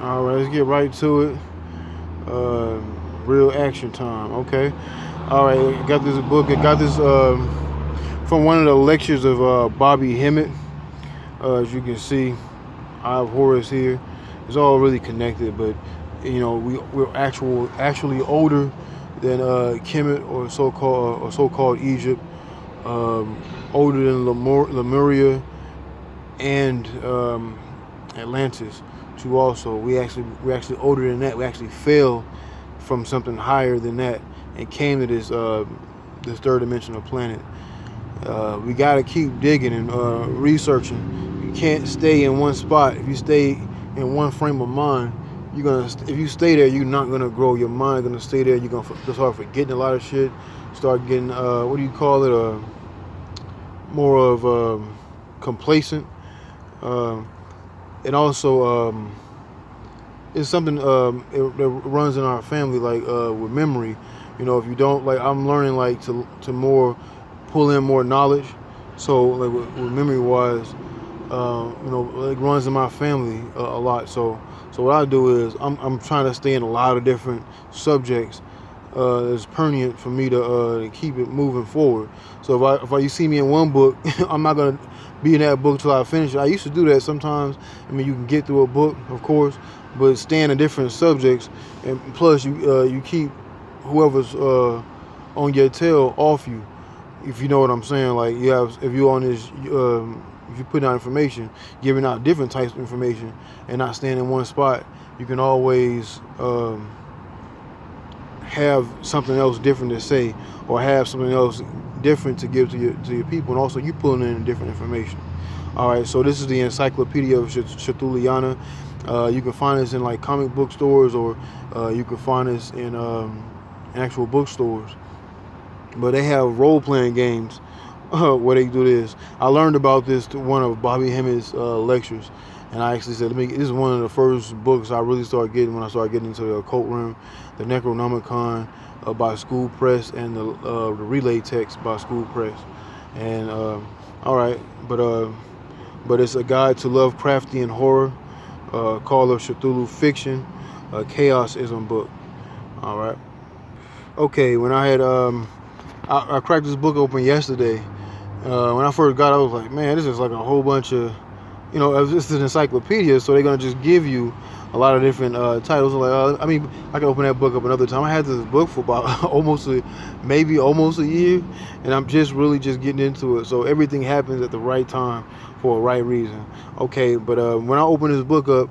All right, let's get right to it. Uh, Real action time. Okay. All right, I got this book. I got this from one of the lectures of Bobby Hemmett. As you can see, I have Horace here. It's all really connected, but we're actually older than Kemet or so-called Egypt, older than Lemuria and Atlantis. Too also, we're actually older than that. We actually fell from something higher than that and came to this third dimensional planet. We got to keep digging and researching. You can't stay in one spot. If you stay in one frame of mind, if you stay there, you're not gonna grow. Your mind gonna stay there. You're gonna start forgetting a lot of shit. Start getting what do you call it? More of complacent. Uh, and also, it's something that runs in our family, like with memory. If you don't like, I'm learning like to more pull in more knowledge. So like with memory wise, it runs in my family a lot. So what I do is I'm trying to stay in a lot of different subjects. It's pertinent for me to keep it moving forward. So if you see me in one book, I'm not gonna be in that book till I finish it. I used to do that sometimes. I mean, you can get through a book, of course, but staying in different subjects, and plus you keep whoever's on your tail off you, if you know what I'm saying. Like if you're on this, if you put out information, giving out different types of information, and not staying in one spot, you can always have something else different to say, or have something else different to give to your people, and also you pulling in different information. All right, so this is the Encyclopedia of Cthulhiana. You can find this in like comic book stores, or you can find this in actual bookstores. But they have role playing games where they do this. I learned about this to one of Bobby Hemmett's lectures, and I actually said, this is one of the first books I really started getting when I started getting into the occult realm, the Necronomicon by School Press, and the Relay Text by School Press. And all right, but it's a guide to Lovecraftian horror, Call of Cthulhu fiction, Chaosism book. All right. Okay, when I cracked this book open yesterday. When I first got it, I was like, man, this is like a whole bunch of, this is an encyclopedia, so they're gonna just give you a lot of different titles. Like, I can open that book up another time. I had this book for about maybe almost a year, and I'm just really just getting into it. So everything happens at the right time for a right reason. Okay, but when I open this book up,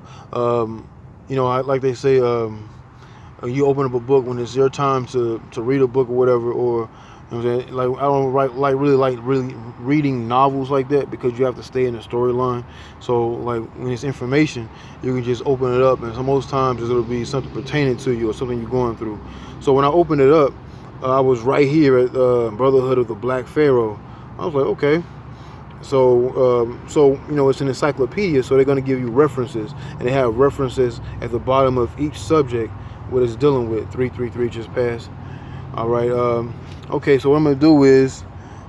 like they say, you open up a book when it's your time to read a book or whatever, or you know what I'm saying? Like I don't really reading novels like that, because you have to stay in the storyline. So like when it's information, you can just open it up, and so most times it'll be something pertaining to you or something you're going through. So when I opened it up, I was right here at Brotherhood of the Black Pharaoh. I was like, okay. So it's an encyclopedia, so they're going to give you references, and they have references at the bottom of each subject what it's dealing with. 333 just passed. All right. Okay, so what I'm gonna do is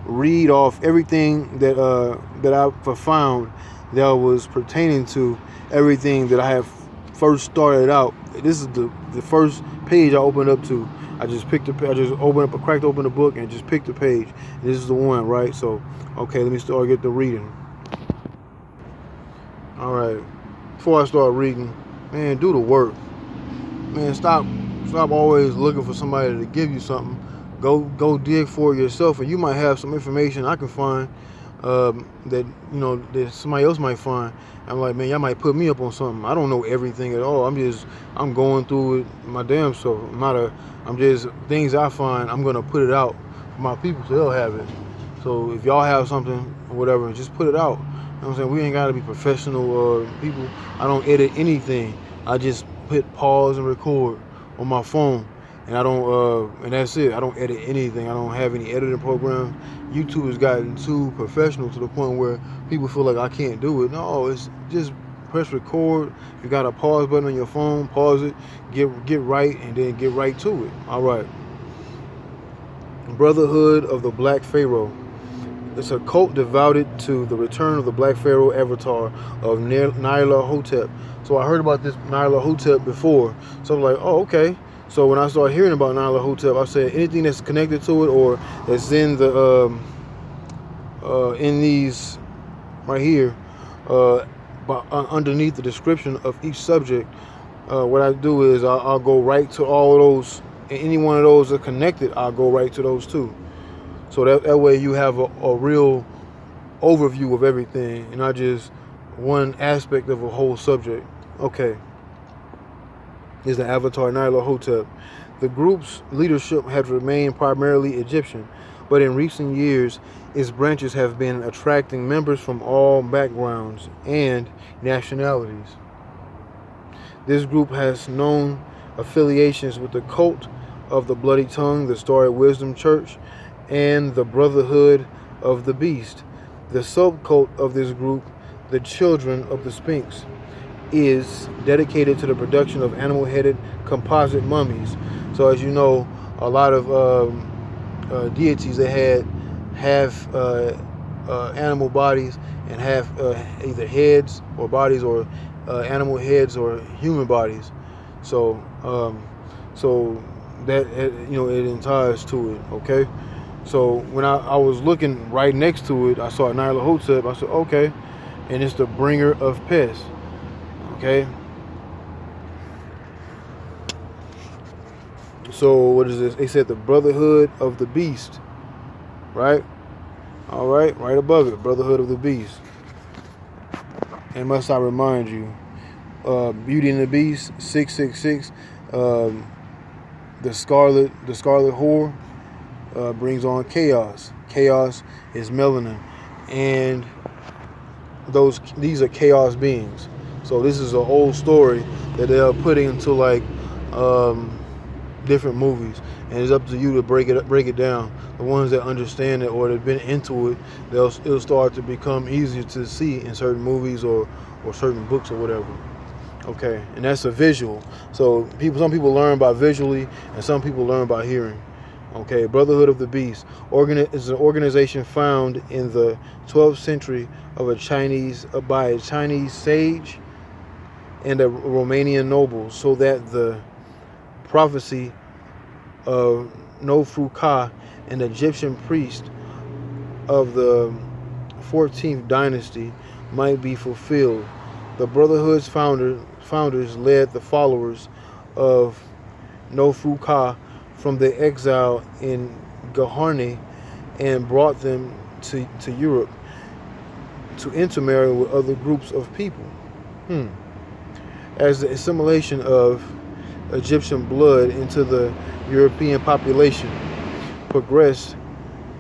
read off everything that I found that was pertaining to everything that I have first started out. This is the first page I opened up to. I just cracked open the book and just picked the page. This is the one, right? So, okay, let me get the reading. All right. Before I start reading, man, do the work. Man, stop always looking for somebody to give you something. Go dig for it yourself, and you might have some information I can find that somebody else might find. I'm like, man, y'all might put me up on something. I don't know everything at all. I'm going through it my damn self. I'm just things I find. I'm gonna put it out for my people so they'll have it. So if y'all have something or whatever, just put it out. You know what I'm saying? We ain't gotta be professional people. I don't edit anything. I just hit pause and record on my phone, and I don't and that's it. I don't edit anything. I don't have any editing programs. YouTube has gotten too professional to the point where people feel like I can't do it. No, it's just press record. You got a pause button on your phone, pause it, get right, and then get right to it. All right. Brotherhood of the Black Pharaoh. It's a cult devoted to the return of the Black Pharaoh avatar of Nyarlathotep. So I heard about this Nyarlathotep before. So I'm like, oh, okay. So when I started hearing about Nyarlathotep, I said anything that's connected to it or that's in the in these right here, underneath the description of each subject, what I do is I'll go right to all of those. And any one of those that are connected, I'll go right to those too. So that way you have a real overview of everything and not just one aspect of a whole subject. Okay. Is the Avatar Nyarlathotep. The group's leadership has remained primarily Egyptian, but in recent years, its branches have been attracting members from all backgrounds and nationalities. This group has known affiliations with the cult of the Bloody Tongue, the Starry Wisdom Church, and the Brotherhood of the Beast. The subcult of this group, the Children of the Sphinx, is dedicated to the production of animal-headed composite mummies. So as you know, a lot of deities that had half animal bodies and half either heads or bodies or animal heads or human bodies. So so that it entires to it. Okay. So when I was looking right next to it, I saw Nyarlathotep. I said, okay, and it's the bringer of pests. Okay. So what is this? They said the Brotherhood of the Beast, right? All right, right above it, Brotherhood of the Beast. And must I remind you, Beauty and the Beast, 666, the Scarlet Whore brings on chaos. Chaos is melanin, and these are chaos beings. So this is an old story that they are putting into like different movies, and it's up to you to break it down. The ones that understand it or that have been into it, it'll start to become easier to see in certain movies or certain books or whatever. Okay, and that's a visual. So some people learn by visually, and some people learn by hearing. Okay, Brotherhood of the Beast is an organization found in the 12th century by a Chinese sage and a Romanian noble, so that the prophecy of Neferu-Ka, an Egyptian priest of the 14th dynasty, might be fulfilled. The Brotherhood's founders led the followers of Neferu-Ka from their exile in Gaharne and brought them to Europe to intermarry with other groups of people. As the assimilation of Egyptian blood into the European population progressed,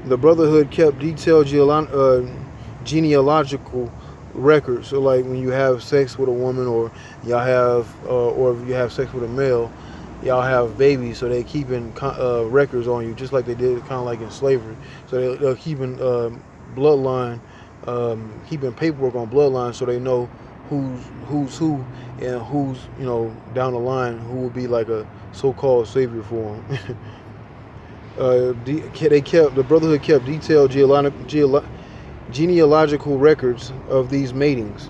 the Brotherhood kept detailed genealogical records. So like when you have sex with a woman or y'all have or if you have sex with a male, y'all have babies, so they're keeping records on you, just like they did kind of like in slavery. So they're keeping bloodline, keeping paperwork on bloodline, so they know who's who and who's down the line who will be like a so-called savior for them. The Brotherhood kept detailed genealogical records of these matings.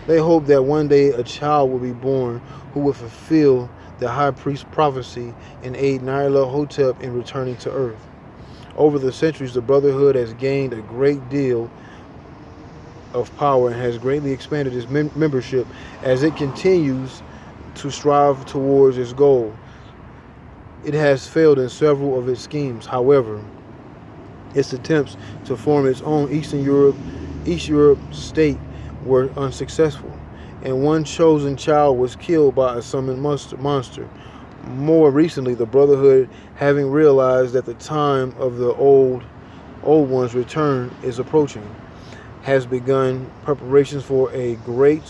They hoped that one day a child will be born who would fulfill the high priest prophecy and aid Nyarlathotep in returning to Earth. Over the centuries, the Brotherhood has gained a great deal of power and has greatly expanded its membership as it continues to strive towards its goal. It has failed in several of its schemes. However, its attempts to form its own East Europe state were unsuccessful, and one chosen child was killed by a summoned monster. More recently, the Brotherhood, having realized that the time of the old one's return is approaching, has begun preparations for a great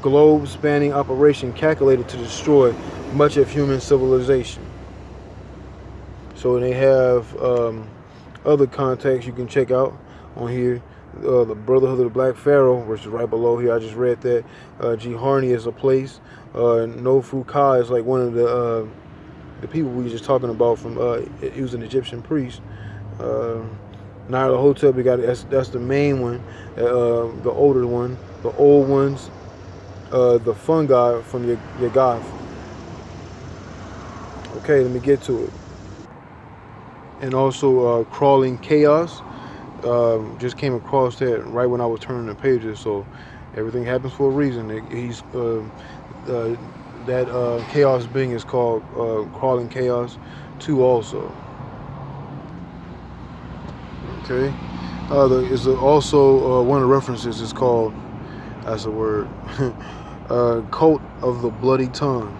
globe-spanning operation calculated to destroy much of human civilization. So they have other contacts you can check out on here. The Brotherhood of the Black Pharaoh, which is right below here. I just read that. Gaharne is a place. Neferu-Ka is like one of the people we were just talking about from. He was an Egyptian priest. Nyarlathotep, we got that's the main one, the older one. The old ones, the fun god from Yagath. Okay, let me get to it. And also crawling chaos. Just came across that right when I was turning the pages. So everything happens for a reason. He's uh, that chaos being is called crawling chaos 2 also. Okay. Is also one of the references is called, that's a word, cult of the bloody tongue.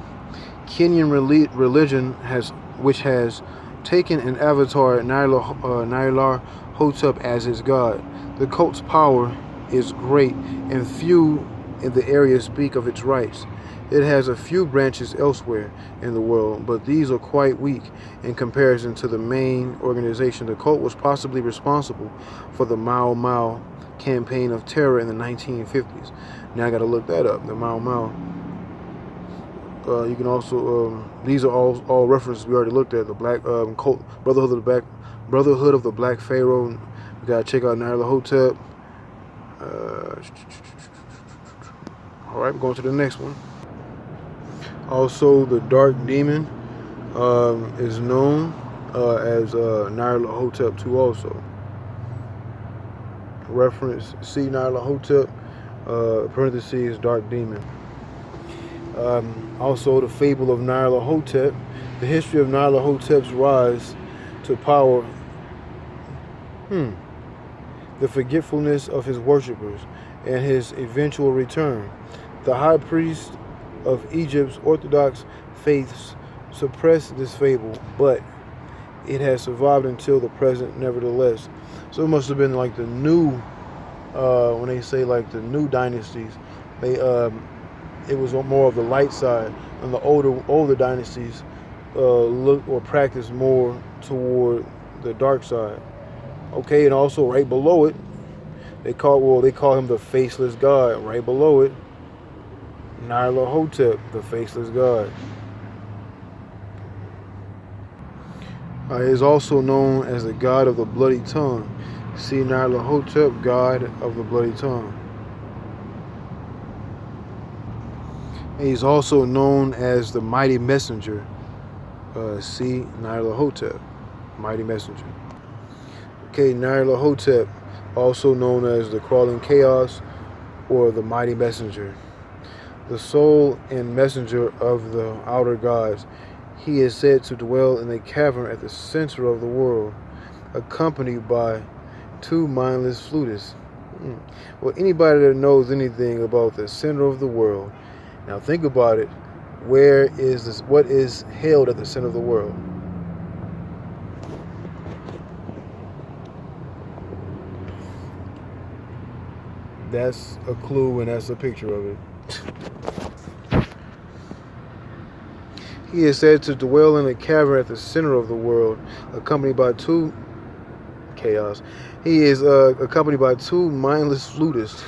Kenyan religion which has taken an avatar Nyarlathotep as its god. The cult's power is great, and few in the area speak of its rights. It has a few branches elsewhere in the world, but these are quite weak in comparison to the main organization. The cult was possibly responsible for the Mau Mau campaign of terror in the 1950s. Now I got to look that up. The Mau Mau. You can also these are all references we already looked at. The Black cult, Brotherhood of the Black Pharaoh. We gotta check out Nyarlathotep. All right, we're going to the next one. Also, the Dark Demon is known as Nyarlathotep 2 also. Reference C Nyarlathotep, parentheses Dark Demon. Also, the fable of Nyarlathotep, the history of Nyarlathotep's rise to power, the forgetfulness of his worshippers, and his eventual return. The high priest of Egypt's Orthodox faiths suppressed this fable, but it has survived until the present nevertheless. So it must have been like the new, when they say like the new dynasties, they it was more of the light side, and the older dynasties look or practice more toward the dark side. Okay, and also right below it, they call him the faceless god. Right below it, Nyarlathotep, the faceless god. He is also known as the god of the bloody tongue. See Nyarlathotep, god of the bloody tongue. He's also known as the mighty messenger. See Nyarlathotep, mighty messenger. Okay, Nyarlathotep, also known as the crawling chaos or the mighty messenger. The soul and messenger of the outer gods. He is said to dwell in a cavern at the center of the world, accompanied by 2 mindless flutists. Well, anybody that knows anything about the center of the world, now think about it. Where is this? What is held at the center of the world? That's a clue, and that's a picture of it. He is said to dwell in a cavern at the center of the world, accompanied by 2 chaos. He is accompanied by 2 mindless flutists.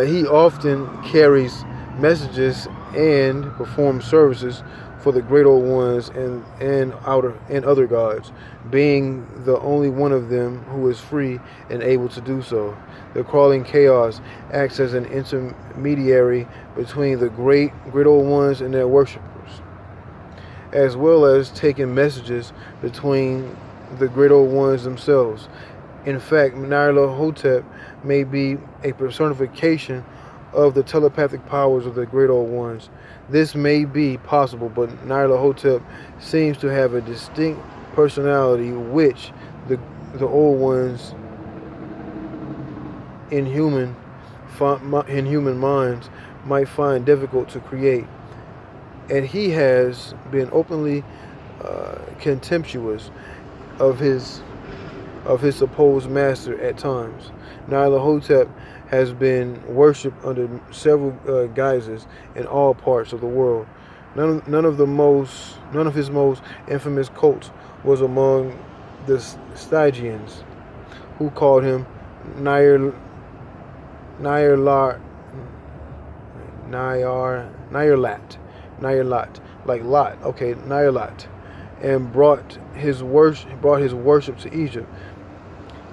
He often carries messages and performs services for the great old ones and other gods, being the only one of them who is free and able to do so. The crawling chaos acts as an intermediary between the great old ones and their worshippers, as well as taking messages between the great old ones themselves. In fact, Nyarlathotep may be a personification of the telepathic powers of the great old ones. This may be possible, but Nyarlathotep seems to have a distinct personality which the old ones in human minds might find difficult to create. And he has been openly contemptuous of his supposed master at times. Nyarlathotep has been worshipped under several guises in all parts of the world. None of his most infamous cults was among the Stygians, who called him Nyarlat, like Lot. Okay, Nyarlat, and brought his worship to Egypt.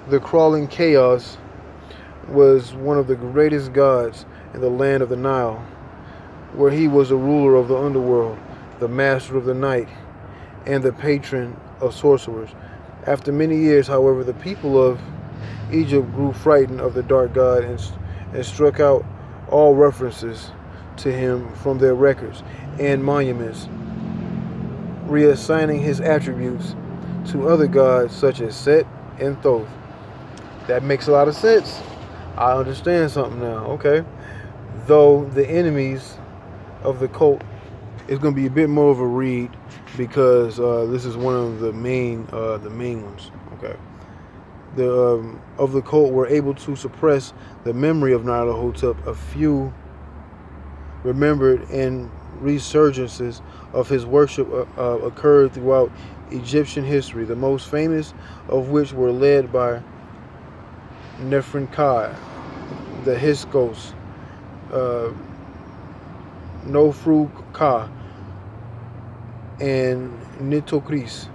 The crawling chaos was one of the greatest gods in the land of the Nile, where he was the ruler of the underworld, the master of the night, and the patron of sorcerers. After many years, however, the people of Egypt grew frightened of the dark god and struck out all references to him from their records and monuments, reassigning his attributes to other gods such as Set and Thoth. That makes a lot of sense. I understand something now. Okay. Though the enemies of the cult is going to be a bit more of a read because this is one of the main ones. Okay. The of the cult were able to suppress the memory of Nyarlathotep. A few remembered and resurgences of his worship occurred throughout Egyptian history, the most famous of which were led by Nefertari, the Hyksos, Nofru-Ka, and Nitocris.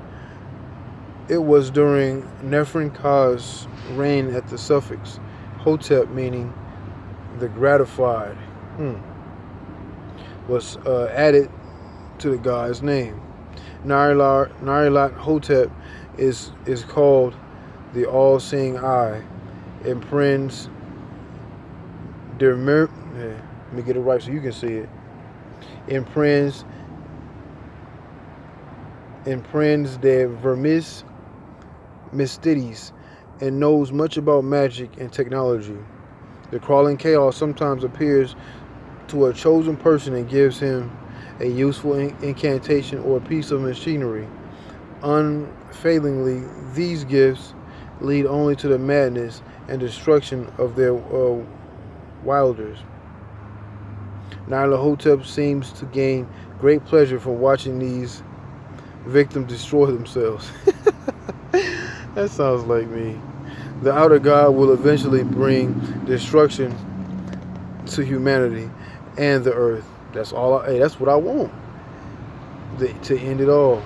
It was during Nefertari's reign at the suffix Hotep, meaning the gratified, was added to the god's name. Nyarlathotep is called the all-seeing eye. Imprints let me get it right so you can see it. Imprints de vermis mysteries, and knows much about magic and technology. The crawling chaos sometimes appears to a chosen person and gives him a useful incantation or piece of machinery. Unfailingly, these gifts lead only to the madness and destruction of their wielders. Nyarlathotep seems to gain great pleasure from watching these victims destroy themselves. That sounds like me. The outer god will eventually bring destruction to humanity and the earth. That's all. That's what I want. To end it all.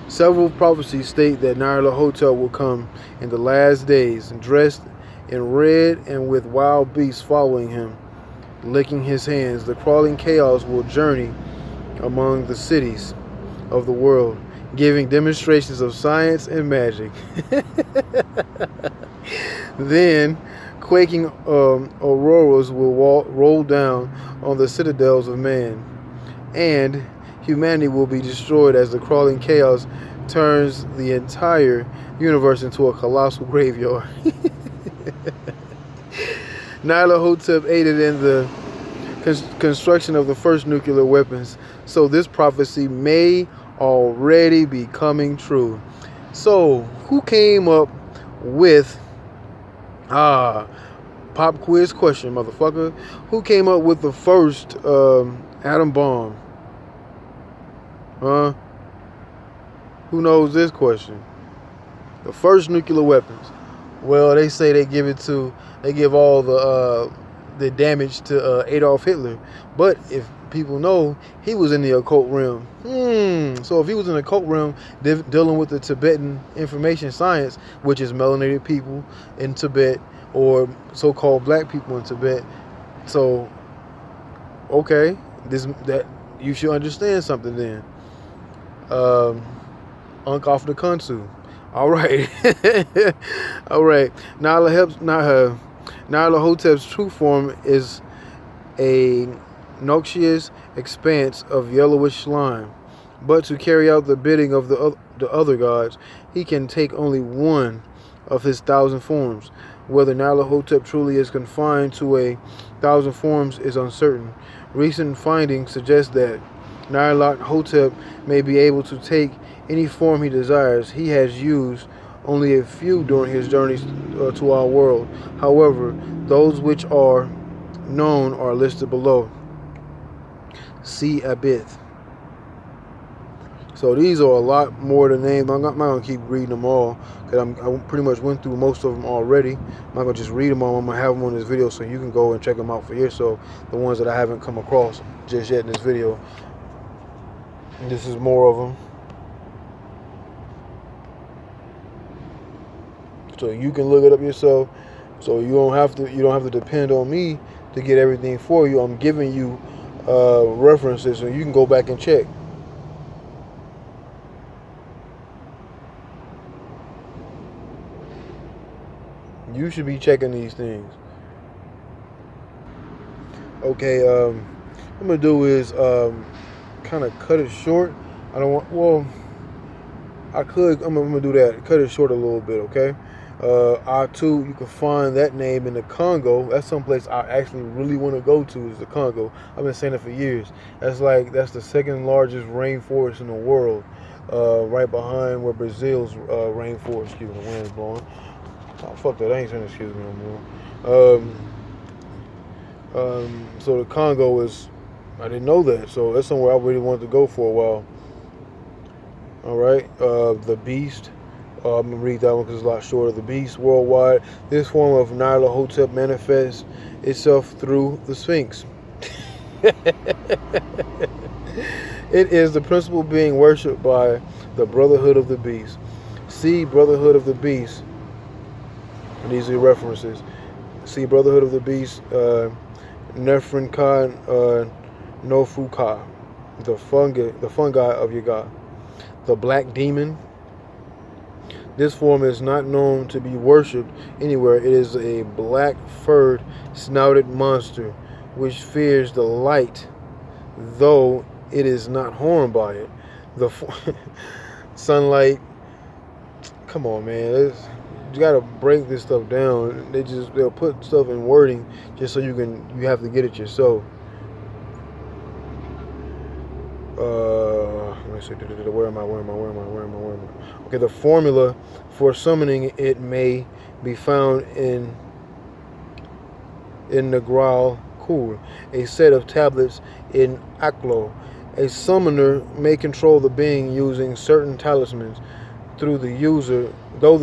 Several prophecies state that Nyarlathotep will come in the last days, dressed in red and with wild beasts following him, licking his hands. The crawling chaos will journey among the cities of the world, giving demonstrations of science and magic. Then, quaking auroras will roll down on the citadels of man, and humanity will be destroyed as the crawling chaos turns the entire universe into a colossal graveyard. Nyarlathotep aided in the construction of the first nuclear weapons, so this prophecy may already be coming true. So, who came up with pop quiz question, motherfucker? Who came up with the first atom bomb? Huh? Who knows this question? The first nuclear weapons. Well, they say they give all the damage to Adolf Hitler, but if people know, he was in the occult realm. So if he was in the occult realm dealing with the Tibetan information science, which is melanated people in Tibet or so-called black people in Tibet, so okay, that you should understand something then. Unk off the Kunsu. All right. All right. Nyarlathotep's true form is a noxious expanse of yellowish slime. But to carry out the bidding of the other gods, he can take only one of his 1,000 forms. Whether Nyarlathotep truly is confined to 1,000 forms is uncertain. Recent findings suggest that Nyarlathotep may be able to take any form he desires. He has used only a few during his journeys to our world. However, those which are known are listed below. See Abith. So these are a lot more than names. I'm not going to keep reading them all because I pretty much went through most of them already. I'm not going to just read them all. I'm going to have them on this video so you can go and check them out for yourself. The ones that I haven't come across just yet in this video. And this is more of them. So you can look it up yourself. So you don't have to depend on me to get everything for you. I'm giving you references so you can go back and check. You should be checking these things. Okay, what I'm gonna do is kind of cut it short. I don't want. Well, I could. I'm gonna do that. Cut it short a little bit. Okay. I2, you can find that name in the Congo. That's someplace I actually really want to go to, is the Congo. I've been saying it for years. That's the second largest rainforest in the world, right behind where Brazil's rainforest. Excuse me, the wind's blowing. Oh, fuck that. I ain't saying excuse me no more. So the Congo is, I didn't know that. So that's somewhere I really wanted to go for a while. All right. The Beast. I'm going to read that one because it's a lot shorter. The Beast worldwide. This form of Nyarlathotep manifests itself through the Sphinx. It is the principal being worshipped by the Brotherhood of the Beast. See Brotherhood of the Beast. And these are references. See Brotherhood of the Beast, Nefrenka Nofuka, the fungi of Yaga. The Black Demon. This form is not known to be worshipped anywhere. It is a black-furred, snouted monster which fears the light, though it is not harmed by it. The sunlight. Come on, man. You gotta break this stuff down. They'll put stuff in wording just so you have to get it yourself. Let me see. Where am I? Okay, the formula for summoning it may be found in Negral Kul, a set of tablets in Aklo. A summoner may control the being using certain talismans though the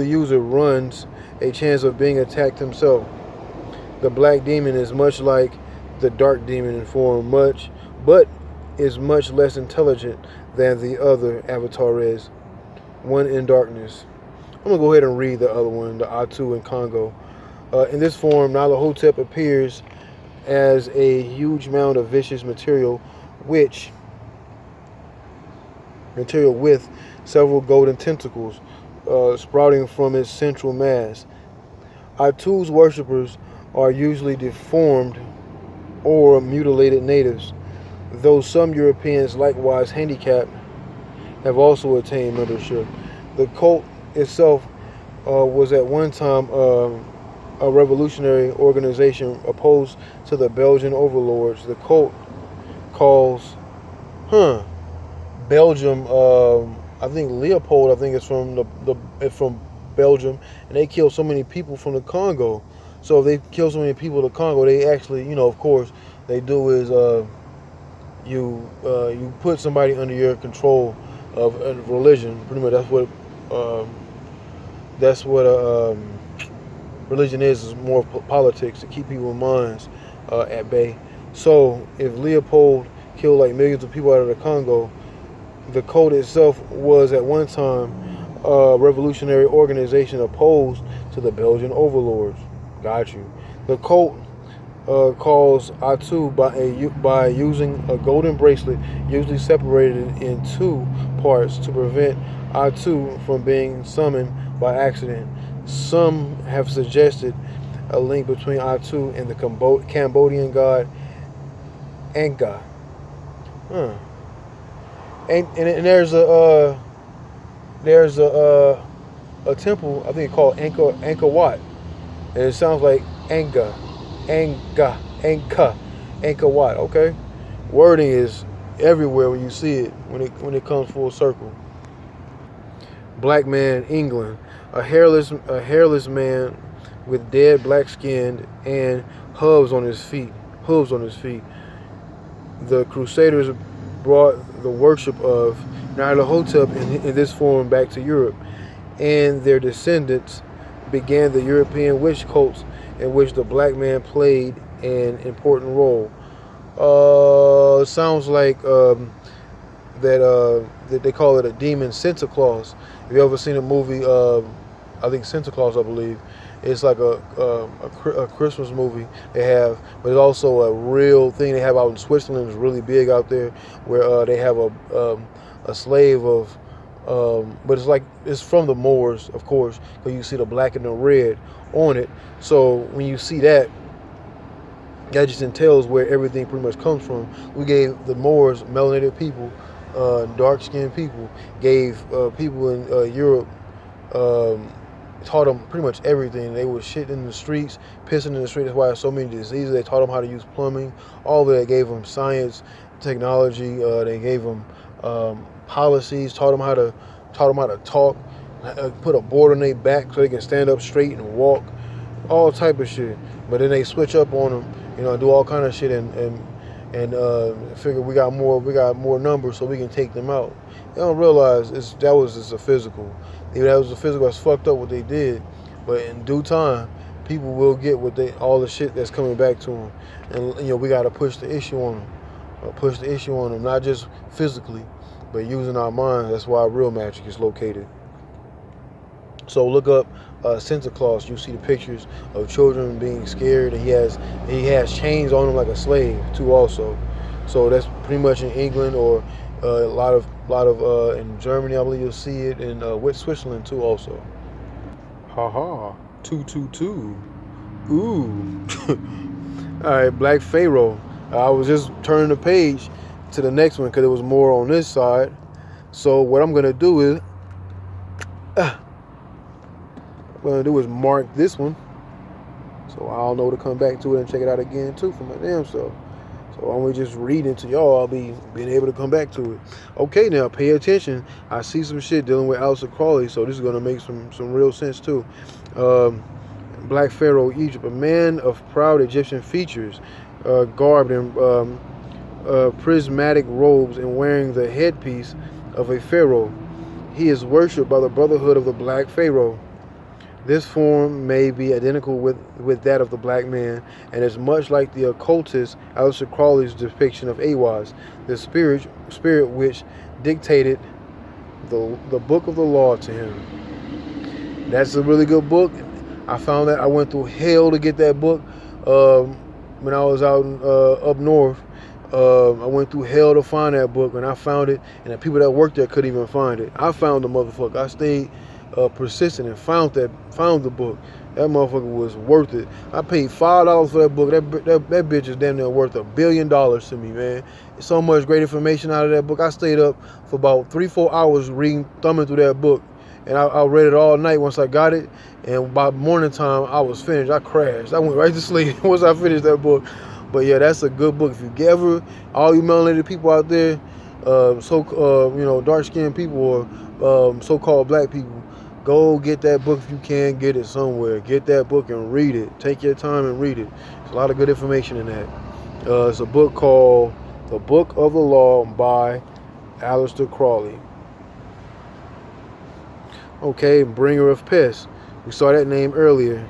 user runs a chance of being attacked himself. The Black Demon is much like the Dark Demon in form, but is much less intelligent than the other avatar is. One in darkness. I'm going to go ahead and read the other one, the A2 in Congo. In this form, Nyarlathotep appears as a huge mound of vicious material with several golden tentacles sprouting from its central mass. A2's worshippers are usually deformed or mutilated natives, though some Europeans, likewise handicapped, have also attained membership. The cult itself was at one time a revolutionary organization opposed to the Belgian overlords. The cult calls, Belgium. I think Leopold. I think it's from Belgium, and they killed so many people from the Congo. So if they kill so many people in the Congo, they actually, of course, they do is you put somebody under your control of a religion. Pretty much that's what religion is more politics, to keep people's minds at bay. So if Leopold killed like millions of people out of the Congo, the cult itself was at one time a revolutionary organization opposed to the Belgian overlords. Got you. The cult calls A2 by using a golden bracelet, usually separated in two parts, to prevent A2 from being summoned by accident. Some have suggested a link between A2 and the Cambodian god Angkor. And there's a temple, I think it's called Angkor Wat, and it sounds like Angkor Wat. Okay, wording is everywhere when you see it when it comes full circle. Black man, England, a hairless man with dead black skin and hooves on his feet. The Crusaders brought the worship of Nyarlathotep in this form back to Europe, and their descendants began the European witch cults in which the black man played an important role. Sounds like that they call it a demon Santa Claus. Have you ever seen a movie I think Santa Claus, I believe. It's like a Christmas movie they have, but it's also a real thing they have out in Switzerland. It's really big out there, where they have a slave of, but it's from the Moors, of course, because you see the black and the red on it. So when you see that, that just entails where everything pretty much comes from. We gave the Moors, melanated people, dark-skinned people, gave people in Europe, taught them pretty much everything. They were shitting in the streets, pissing in the streets. That's why there's so many diseases. They taught them how to use plumbing. All of that. They gave them science, technology. They gave them policies. Taught them how to talk. Put a board on their back so they can stand up straight and walk. All type of shit. But then they switch up on them, do all kind of shit and figure we got more numbers so we can take them out. They don't realize that was just a physical. Even that was a physical, that's fucked up what they did. But in due time, people will get all the shit that's coming back to them. And we got to push the issue on them. Not just physically, but using our minds. That's why real magic is located. So look up Santa Claus. You see the pictures of children being scared, and he has chains on him like a slave too. Also, so that's pretty much in England, or a lot of in Germany. I believe you'll see it in with Switzerland too. Also, haha, 222. Ooh, all right, Black Pharaoh. I was just turning the page to the next one because there was more on this side. So what I'm gonna do is. What I'm gonna do is mark this one, so I'll know to come back to it and check it out again too for my damn self. So I'm just reading to y'all. I'll be being able to come back to it. Okay, now pay attention. I see some shit dealing with Aleister Crowley, so this is gonna make some real sense too. Black Pharaoh, Egypt, a man of proud Egyptian features, garbed in prismatic robes and wearing the headpiece of a pharaoh. He is worshipped by the Brotherhood of the Black Pharaoh. This form may be identical with that of the black man, and is much like the occultist Aleister Crowley's depiction of Awaz, the spirit which dictated the book of the law to him. That's a really good book. I found that. I went through hell to get that book when I was out up north. I went through hell to find that book, and I found it, and the people that worked there couldn't even find it. I found the motherfucker. I stayed persistent and found the book. That motherfucker was worth it. I paid $5 for that book. That bitch is damn near worth $1 billion to me, man. So much great information out of that book. I stayed up for about 3-4 hours thumbing through that book, and I read it all night once I got it. And by morning time, I was finished. I crashed. I went right to sleep once I finished that book. But yeah, that's a good book. If you ever, all you melanated people out there, dark-skinned people or so-called black people, go get that book if you can get it somewhere. Get that book and read it. Take your time and read it. There's a lot of good information in that. It's a book called The Book of the Law by Aleister Crowley. Okay, Bringer of Pests. We saw that name earlier.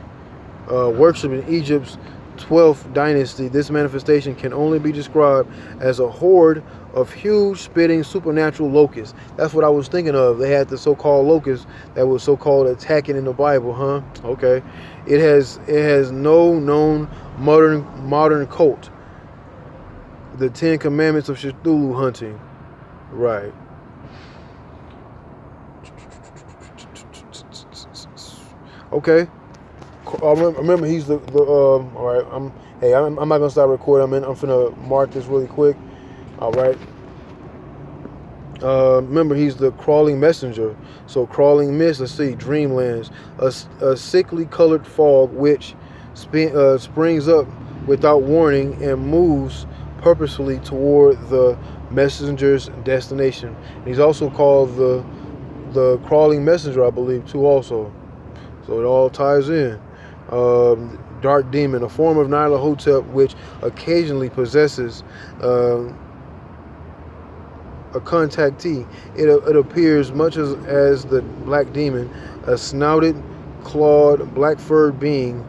Worship in Egypt's 12th dynasty. This manifestation can only be described as a horde of huge spitting supernatural locusts. That's what I was thinking of. They had the so-called locusts that was so-called attacking in the Bible, huh? Okay. It has no known modern cult. The 10 Commandments of Cthulhu hunting. Right. Okay. Remember, he's the all right. I'm not gonna stop recording. I'm finna mark this really quick. All right. Remember, he's the crawling messenger. So crawling mist. Let's see. Dreamlands. A sickly colored fog which springs up without warning and moves purposefully toward the messenger's destination. And he's also called the crawling messenger, I believe, too. Also, so it all ties in. Dark demon, a form of Nyarlathotep which occasionally possesses a contactee. It appears much as the black demon, a snouted, clawed, black-furred being,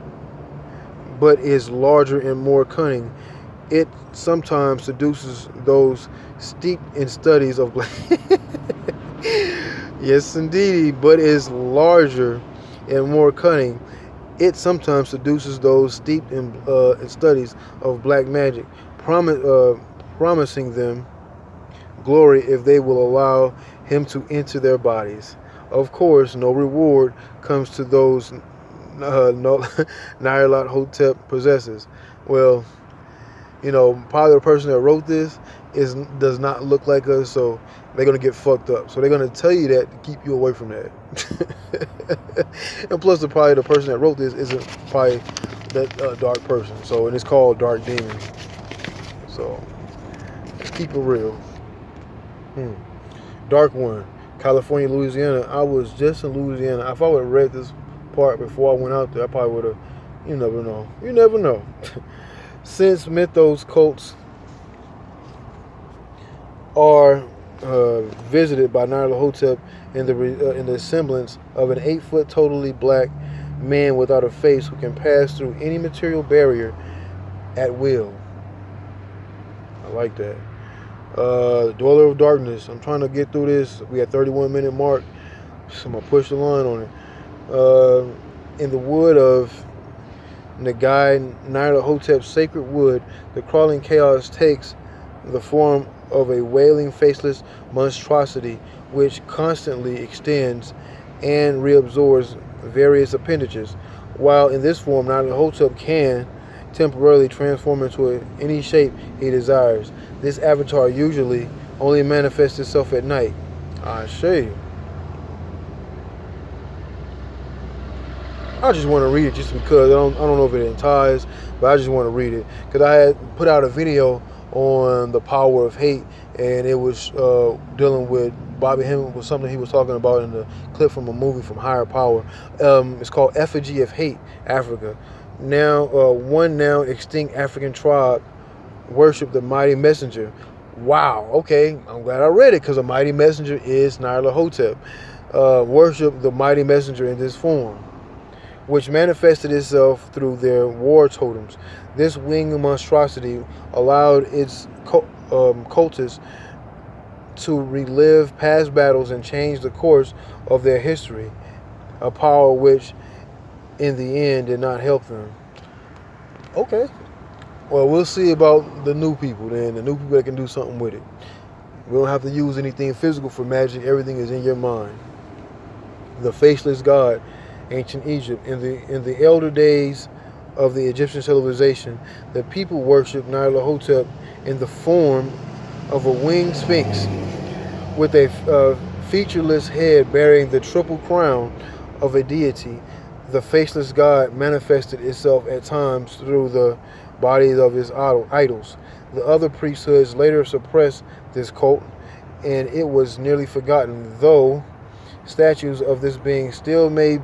but is larger and more cunning. It sometimes seduces those steeped in studies of black. Yes, indeed, but is larger and more cunning, it sometimes seduces those steeped in studies of black magic, promising them glory if they will allow him to enter their bodies. Of course, no reward comes to those no, Nyarlathotep possesses. Well, probably the person that wrote this does not look like us, so they're gonna get fucked up. So they're gonna tell you that to keep you away from that. And plus, probably the person that wrote this isn't probably that dark person. So, and it's called Dark Demon. So let's keep it real. Dark One, California, Louisiana. I was just in Louisiana. If I would have read this part before I went out there, I probably would have. You never know. You never know. Since mythos cults are visited by Nyarlathotep in the semblance of an 8-foot totally black man without a face who can pass through any material barrier at will. I like that. Dweller of Darkness. I'm trying to get through this. We at 31-minute mark, so I'm gonna push the line on it. In the wood of Nagai, Nyarlathotep's sacred wood, the crawling chaos takes the form of a wailing, faceless monstrosity which constantly extends and reabsorbs various appendages. While in this form, Nyarlathotep can temporarily transform into any shape he desires. This avatar usually only manifests itself at night. I see. I just want to read it just because I don't know if it entices, but I just want to read it because I had put out a video on the power of hate, and it was dealing with Bobby Hemmett was something he was talking about in the clip from a movie from Higher Power. It's called Effigy of Hate, Africa. Now, one now extinct African tribe worship the mighty messenger. Wow, okay, I'm glad I read it because the mighty messenger is Nyarlathotep. Worship the mighty messenger in this form, which manifested itself through their war totems. This winged monstrosity allowed its cultists to relive past battles and change the course of their history, a power which in the end did not help them. Okay. Well, we'll see about the new people then, the new people that can do something with it. We don't have to use anything physical for magic. Everything is in your mind. The faceless god, ancient Egypt. In the elder days of the Egyptian civilization, the people worshipped Nyarlathotep in the form of a winged sphinx with a featureless head bearing the triple crown of a deity. The faceless god manifested itself at times through the bodies of his idols. The other priesthoods later suppressed this cult, and it was nearly forgotten, though statues of this being still may